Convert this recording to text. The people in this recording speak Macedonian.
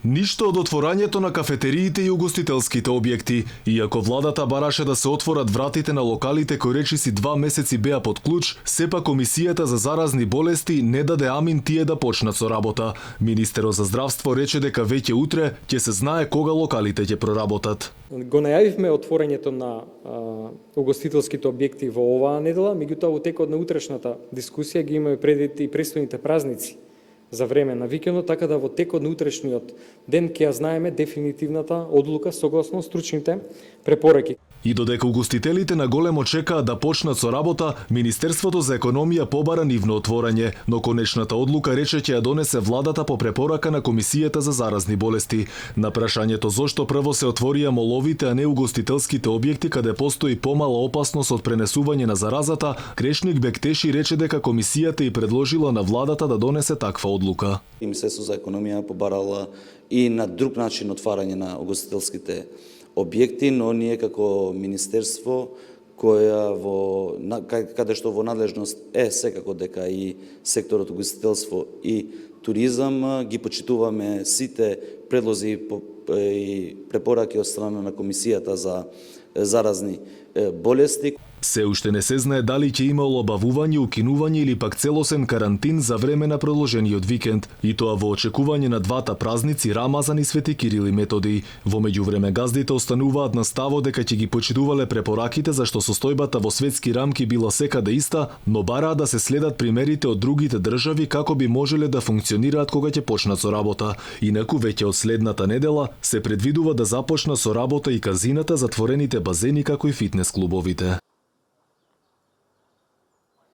Ништо од отворањето на кафетериите и угостителските објекти, иако владата бараше да се отворат вратите на локалите кои речиси 2 месеци беа под клуч, сепак Комисијата за заразни болести не даде амин тие да почнат со работа. Министерот за здравство рече дека веќе утре ќе се знае кога локалите ќе проработат. Го најавивме отворањето на угостителските објекти во оваа недела, меѓутоа во текот на утрешната дискусија ги имаме предвид и престојните празници за време на викендот, така да во текот на утрешниот ден ќе ја знаеме дефинитивната одлука согласно стручните препораки. И додека угостителите на големо чекаат да почнат со работа, Министерството за економија побара нивно отворање, но конечната одлука рече ќе ја донесе владата по препорака на Комисијата за заразни болести. На прашањето зошто прво се отворија моловите, а не угостителските објекти каде постои помала опасност од пренесување на заразата, Крешник Бектеши рече дека Комисијата и предложила на владата да донесе таква одлука. Министерството за економија побарала и на друг начин отварање на угостителските објекти, но ние како министерство каде што во надлежност е секако дека и секторот угостителство и туризам, ги почитуваме сите предлози и препораки од страна на Комисијата за заразни болести. Се уште не се знае дали ќе има олабавување, укинување или пак целосен карантин за време на продолжениот викенд, и тоа во очекување на двата празници Рамазан и Свети Кирил и Методи. Во меѓувреме газдите остануваат на ставот дека ќе ги почитувале препораките зашто состојбата во светски рамки била секаде иста, но бараа да се следат примерите од другите држави како би можеле да функционираат кога ќе почнат со работа. Инаку веќе од следната недела се предвидува да започна со работа и казината, затворените базени како и фитнес клубовите.